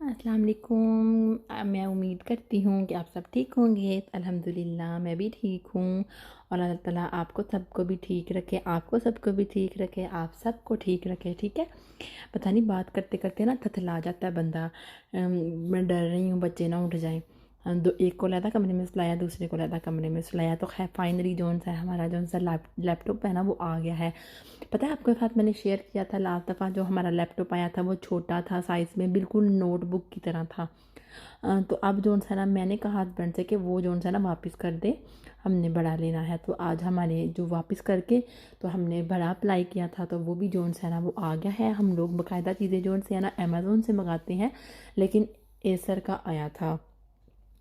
अस्सलाम वालेकुम। मैं उम्मीद करती हूँ कि आप सब ठीक होंगे। अल्हम्दुलिल्लाह मैं भी ठीक हूँ और अल्लाह ताला आपको सबको भी ठीक रखे, आपको सबको भी ठीक रखे, आप सबको ठीक रखे। ठीक है। पता नहीं बात करते करते ना थथला जाता है बंदा। मैं डर रही हूँ बच्चे ना उठ जाएं। दो एक को लैदा कमरे में सुलाया, दूसरे को लैदा कमरे में सुलाया, तो खैर फाइनली जोन सा हमारा जोन सा लैपटॉप है ना वो आ गया है। पता है आपके साथ मैंने शेयर किया था लास्ट दफ़ा जो हमारा लैपटॉप आया था वो छोटा था साइज़ में, बिल्कुल नोटबुक की तरह था। तो अब जोन सा ना मैंने कहा हस्बैंड से कि वो जोन सा ना वापस कर दे, हमने बड़ा लेना है। तो आज हमारे जो वापस करके तो हमने बड़ा अप्लाई किया था, तो वो भी जोन सा ना वो आ गया है। हम लोग बाकायदा चीज़ें जोन से है ना अमेज़ोन से मंगाते हैं, लेकिन एसर का आया था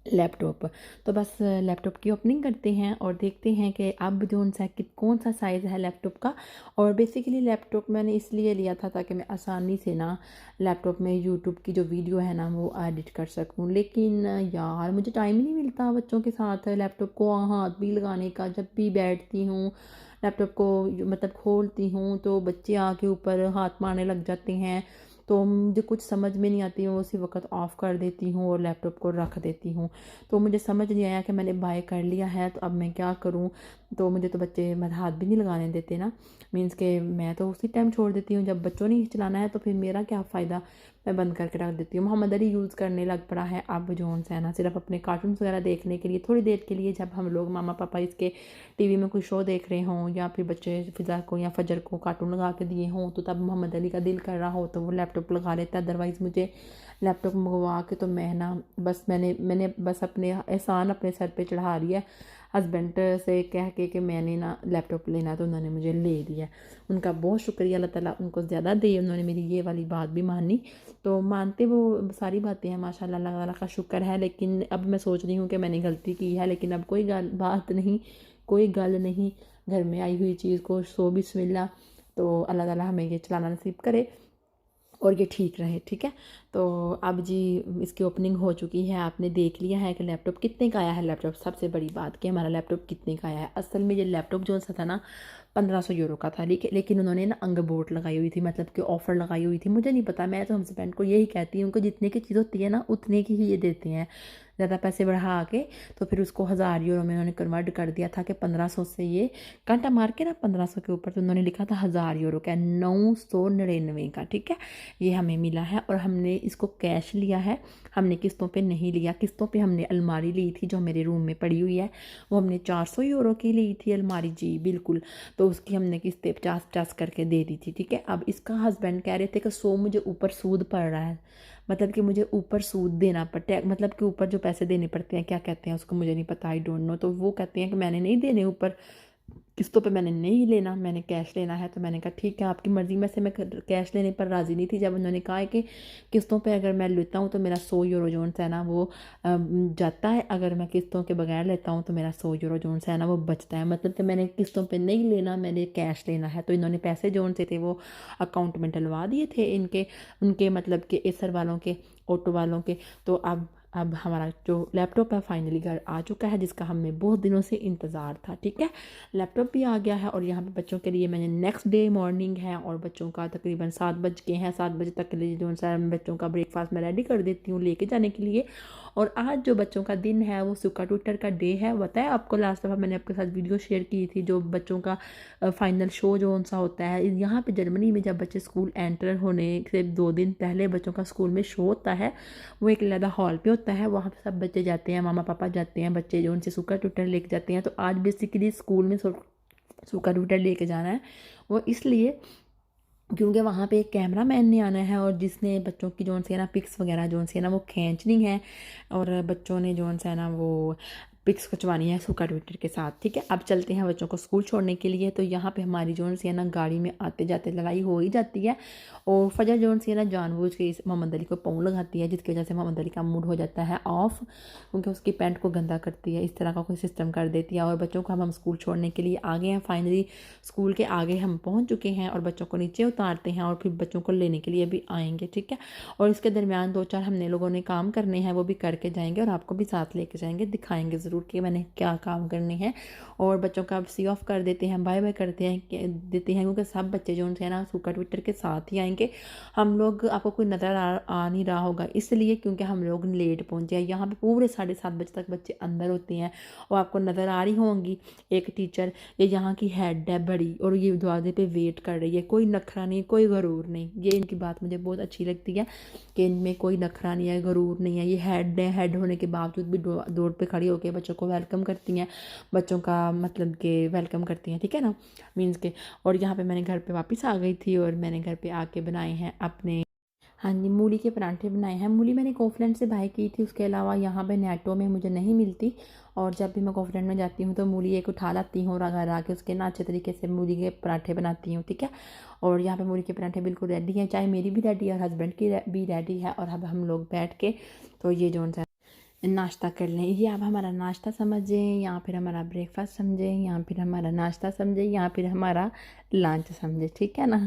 लैपटॉप। तो बस लैपटॉप की ओपनिंग करते हैं और देखते हैं कि अब जोन सा कि कौन सा साइज़ है लैपटॉप का। और बेसिकली लैपटॉप मैंने इसलिए लिया था ताकि मैं आसानी से ना लैपटॉप में यूट्यूब की जो वीडियो है ना वो एडिट कर सकूं। लेकिन यार मुझे टाइम ही नहीं मिलता बच्चों के साथ लैपटॉप को हाथ भी लगाने का। जब भी बैठती हूँ लैपटॉप को मतलब खोलती हूँ तो बच्चे आके ऊपर हाथ मारने लग जाते हैं, तो मुझे कुछ समझ में नहीं आती। मैं उसी वक्त ऑफ़ कर देती हूँ और लैपटॉप को रख देती हूँ। तो मुझे समझ नहीं आया कि मैंने बाय कर लिया है तो अब मैं क्या करूँ। तो मुझे तो बच्चे मतलब हाथ भी नहीं लगाने देते ना, मीन्स के मैं तो उसी टाइम छोड़ देती हूँ जब बच्चों ने चलाना है, तो फिर मेरा क्या फ़ायदा। मैं बंद करके रख देती हूँ। मोहम्मद अली यूज़ करने लग पड़ा है अब जोन सा है ना, सिर्फ अपने कार्टून्स वगैरह देखने के लिए थोड़ी देर के लिए, जब हम लोग मामा पापा इसके टीवी में कोई शो देख रहे हों या फिर बच्चे फिज़ा को या फजर को कार्टून लगा के दिए हों, तो तब मोहम्मद अली का दिल कर रहा हो तो वो लैपटॉप लगा लेता है। अदरवाइज़ मुझे लैपटॉप मंगवा के तो मैं ना बस मैंने बस अपने एहसान अपने सर पे चढ़ा लिया है। हस्बैंड से कह के कि मैंने ना लैपटॉप लेना, तो उन्होंने मुझे ले दिया। उनका बहुत शुक्रिया, अल्लाह ताला उनको ज़्यादा दे, उन्होंने मेरी ये वाली बात भी मानी। तो मानते वो सारी बातें हैं माशाल्लाह, अल्लाह ताला का शुक्र है। लेकिन अब मैं सोच रही हूँ कि मैंने गलती की है, लेकिन अब कोई बात नहीं, कोई गल नहीं। घर में आई हुई चीज़ को सो बिस्मिल्लाह। तो अल्लाह ताला हमें ये चलाना नसीब करे और ये ठीक रहे। ठीक है। तो अब जी इसकी ओपनिंग हो चुकी है, आपने देख लिया है कि लैपटॉप कितने का आया है। लैपटॉप सबसे बड़ी बात कि हमारा लैपटॉप कितने का आया है। असल में ये लैपटॉप जो सा था ना 1500 यूरो का था, लेकिन उन्होंने ना अंगबोट लगाई हुई थी, मतलब कि ऑफ़र लगाई हुई थी। मुझे नहीं पता, मैं तो हमसे फ्रेंड को यही कहती हूँ कि जितने की चीज़ होती है ना उतने की ही ये देते हैं। ज़्यादा पैसे बढ़ा के तो फिर उसको 1000 यूरो में उन्होंने कन्वर्ट कर दिया था कि 1500 से ये कांटा मार के ना 1500 के ऊपर तो उन्होंने लिखा था 1000 यूरो का, 999 का। ठीक है। ये हमें मिला है और हमने इसको कैश लिया है, हमने किस्तों पे नहीं लिया। किस्तों पे हमने अलमारी ली थी जो मेरे रूम में पड़ी हुई है, वो हमने 400 यूरो की ली थी अलमारी जी बिल्कुल। तो उसकी हमने किस्तें 50-50 करके दे दी थी। ठीक है। अब इसका हस्बैंड कह रहे थे कि 100 मुझे ऊपर सूद पड़ रहा है, मतलब कि मुझे ऊपर सूद देना पड़ता है, मतलब कि ऊपर जो पैसे देने पड़ते हैं, क्या कहते हैं उसको मुझे नहीं पता, आई डोंट नो। तो वो कहते हैं कि मैंने नहीं देने ऊपर, किस्तों पे मैंने नहीं लेना, मैंने कैश लेना है। तो मैंने कहा ठीक है आपकी मर्ज़ी में से मैं कैश लेने पर राज़ी नहीं थी। जब उन्होंने कहा है कि किस्तों पे अगर मैं लेता हूँ तो मेरा 100 यूरो जोन सा है ना वो जाता है, अगर मैं किस्तों के बगैर लेता हूँ तो मेरा 100 यूरो जोन सा है ना वो बचता है। मतलब कि मैंने किस्तों पे नहीं लेना, मैंने कैश लेना है। तो इन्होंने पैसे जोन से थे वो अकाउंट में डलवा दिए थे इनके, उनके मतलब कि एसर वालों के, ऑटो वालों के। तो अब हमारा जो लैपटॉप है फाइनली घर आ चुका है, जिसका हमें बहुत दिनों से इंतज़ार था। ठीक है। लैपटॉप भी आ गया है और यहाँ पे बच्चों के लिए मैंने नेक्स्ट डे मॉर्निंग है और बच्चों का तकरीबन 7 बज के हैं, 7 बजे तक के लिए जो सा बच्चों का ब्रेकफास्ट मैं रेडी कर देती हूँ लेके जाने के लिए। और आज जो बच्चों का दिन है वो सुका ट्विटर का डे है। बताया आपको लास्ट दफ़ा मैंने आपके साथ वीडियो शेयर की थी, जो बच्चों का फाइनल शो जो सा होता है यहाँ पे जर्मनी में, जब बच्चे स्कूल एंटर होने से 2 दिन पहले बच्चों का स्कूल में शो होता है। वो एक अलग हॉल पे होता है, वहाँ पे सब बच्चे जाते हैं, मामा पापा जाते हैं, बच्चे जो उनसे सुका ट्विटर लेके जाते हैं। तो आज बेसिकली स्कूल में सुका ट्विटर लेके जाना है, वो इसलिए क्योंकि वहाँ पे एक कैमरा मैन ने आना है और जिसने बच्चों की जोन से ना पिक्स वगैरह जोन से ना वो खींचनी है, और बच्चों ने जोन से ना वो पिक्स खिंचवानी है सुका ट्विटर के साथ। ठीक है। अब चलते हैं बच्चों को स्कूल छोड़ने के लिए। तो यहाँ पे हमारी जोन से ना गाड़ी में आते जाते लड़ाई हो ही जाती है, और फजर जोन से ना जानबूझ के मोहम्मद अली को पाँव लगाती है, जिसकी वजह से मोहम्मद अली का मूड हो जाता है ऑफ, क्योंकि उसकी पैंट को गंदा करती है, इस तरह का कोई सिस्टम कर देती है। और बच्चों को हम स्कूल छोड़ने के लिए आ गए हैं। फाइनली स्कूल के आगे हम पहुंच चुके हैं और बच्चों को नीचे उतारते हैं और फिर बच्चों को लेने के लिए भी आएंगे। ठीक है। और इसके दरमियान 2-4 हमने लोगों ने काम करने हैं, वो भी करके जाएंगे और आपको भी साथ लेके जाएंगे, दिखाएंगे ज़रूर उठ के मैंने क्या काम करने हैं, और बच्चों का सी ऑफ कर देते हैं, बाय बाय करते हैं क्योंकि सब बच्चे जो उनसे ना सूखा ट्विटर के साथ ही आएंगे। हम लोग, आपको कोई नज़र आ नहीं रहा होगा इसलिए क्योंकि हम लोग लेट पहुँचे हैं। यहाँ पे पूरे 7:30 बजे तक बच्चे अंदर होते हैं, और आपको नज़र आ रही होंगी एक टीचर, ये यहाँ की हेड है बड़ी, और ये दरवाजे पे वेट कर रही है। कोई नखरा नहीं, कोई गरूर नहीं। ये इनकी बात मुझे बहुत अच्छी लगती है कि इनमें कोई नखरा नहीं है, गरूर नहीं है। ये हेड है, हेड होने के बावजूद भी डोर पे खड़ी होकर बच्चों को वेलकम करती हैं, बच्चों का मतलब कि वेलकम करती हैं, ठीक है ना, मीन्स के। और यहाँ पे मैंने घर पे वापस आ गई थी, और मैंने घर पे आके बनाए हैं अपने, हाँ जी, मूली के परांठे बनाए हैं। मूली मैंने कॉफलैंड से बाय की थी, उसके अलावा यहाँ पे नेटो में मुझे नहीं मिलती, और जब भी मैं कॉफलैंड में जाती हूँ तो मूली एक उठा लाती हूँ और घर आके उसके ना अच्छे तरीके से मूली के पराठे बनाती हूँ, ठीक है। और यहाँ पे मूली के पराठे बिल्कुल रेडी हैं, चाय मेरी भी रेडी है और हस्बैंड की भी रेडी है। और अब हम लोग बैठ के तो ये जो सा नाश्ता कर लें, ये आप हमारा नाश्ता समझें या फिर हमारा ब्रेकफास्ट समझें, या फिर हमारा नाश्ता समझें, या फिर हमारा लंच समझें, ठीक है ना।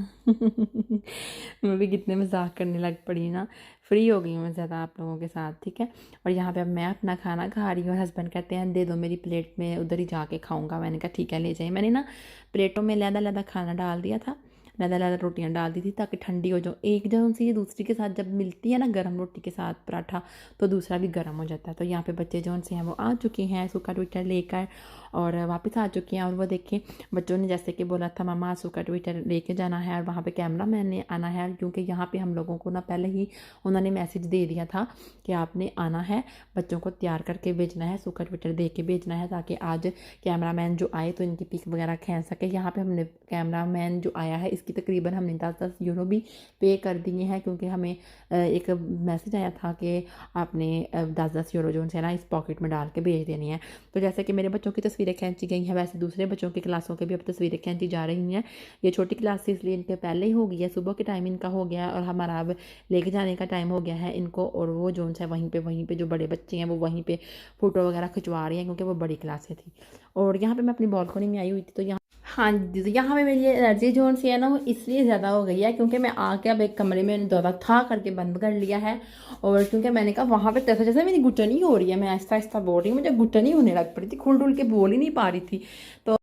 मैं भी कितने मजाक करने लग पड़ी ना, फ्री हो गई हूँ मैं ज़्यादा आप लोगों के साथ, ठीक है। और यहाँ पे अब मैं अपना खाना खा रही हूँ, हस्बैंड कहते हैं दे दो मेरी प्लेट में, उधर ही जाके खाऊंगा। मैंने कहा ठीक है ले जाइए। मैंने ना प्लेटों में लहदा खाना डाल दिया था, लहदा रोटियां डाल दी थी ताकि ठंडी हो जाओ। एक जगह से ये दूसरी के साथ जब मिलती है ना गर्म रोटी के साथ पराठा, तो दूसरा भी गर्म हो जाता है। तो यहाँ पे बच्चे जो से हैं वो आ चुके हैं सूखा ट्विटर लेकर, और वापस आ चुके हैं। और वो देखिए बच्चों ने जैसे कि बोला था मामा सूखा ट्विटर लेके जाना है और वहाँ पे कैमरा मैन ने आना है, क्योंकि यहाँ पे हम लोगों को ना पहले ही उन्होंने मैसेज दे दिया था कि आपने आना है, बच्चों को तैयार करके भेजना है, सूखा ट्विटर दे के भेजना है, ताकि आज कैमरा मैन जो आए तो इनकी पिक वगैरह खींच सके। यहाँ पर हमने कैमरा मैन जो आया है इसकी तकरीबन हमने 10-10 यूरो भी पे कर दिए हैं, क्योंकि हमें एक मैसेज आया था कि आपने 10-10 यूरो जो है ना इस पॉकेट में डाल के भेज देनी है। तो जैसे कि मेरे बच्चों की तस्वीरें खींची गई हैं, वैसे दूसरे बच्चों की क्लासों के भी अब तस्वीरें खींची जा रही हैं। ये छोटी क्लास से इसलिए इनके पहले ही हो गई है, सुबह के टाइम इनका हो गया है, और हमारा अब लेके जाने का टाइम हो गया है इनको। और वो जो है वहीं पे जो बड़े बच्चे हैं वो वहीं पे फ़ोटो वगैरह खिंचवा रही हैं, क्योंकि वो बड़ी क्लासें थी। और यहाँ पर मैं अपनी बालकनी में आई हुई थी, तो यहाँ, हाँ जी, तो यहाँ पे मेरी एनर्जी जोन सी है ना वो इसलिए ज़्यादा हो गई है क्योंकि मैं आके अब एक कमरे में ज़्यादा था करके बंद कर लिया है। और क्योंकि मैंने कहा वहाँ पे जैसे जैसे मेरी घुटनी हो रही है, मैं आहिस्ता आहिस्ता बोल रही हूँ, मुझे घुटनी होने लग पड़ी थी, खुल डुल के बोल ही नहीं पा रही थी। तो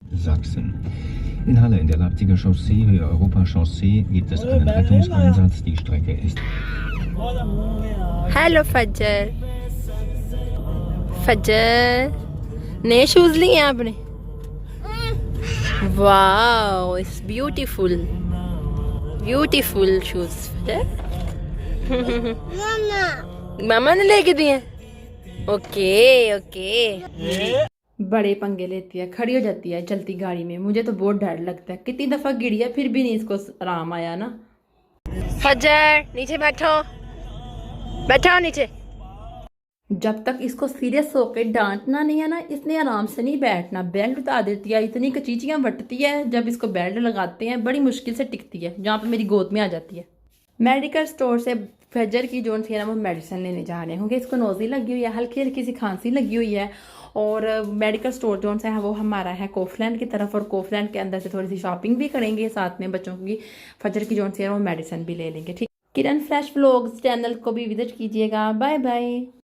Sachsen. In Halle in der Leipziger Chaussee, Höhe Europa Chaussee, gibt es einen Rettungseinsatz. Die Strecke ist. Hello Fajar, Fajar नए शूज़ लिए हैं आपने? Wow, it's beautiful, beautiful shoes. मामा ने लेके दिए? Okay okay. बड़े पंगे लेती है, खड़ी हो जाती है चलती गाड़ी में, मुझे तो बहुत डर लगता है। कितनी दफा गिरी है फिर भी नहीं इसको आराम आया ना। फजर नीचे बैठो, बैठो नीचे। जब तक इसको सीरियस होकर डांटना नहीं है ना, इसने आराम से नहीं बैठना। बेल्ट उतार देती है, इतनी कचीचियाँ बटती है, जब इसको बेल्ट लगाते हैं बड़ी मुश्किल से टिकती है, जहाँ पे मेरी गोद में आ जाती है। मेडिकल स्टोर से फजर की जो थी ना वो मेडिसिन लेने जा रहे हैं, क्योंकि इसको नोज़ी लगी हुई है, हल्की हल्की सी खांसी लगी हुई है। और मेडिकल स्टोर जो है वो हमारा है कोफलैंड की तरफ, और कोफलैंड के अंदर से थोड़ी सी शॉपिंग भी करेंगे, साथ में बच्चों की फजर की जो है वो मेडिसिन भी ले लेंगे, ठीक। किरण फ्रेश व्लॉग्स चैनल को भी विजिट कीजिएगा। Bye bye.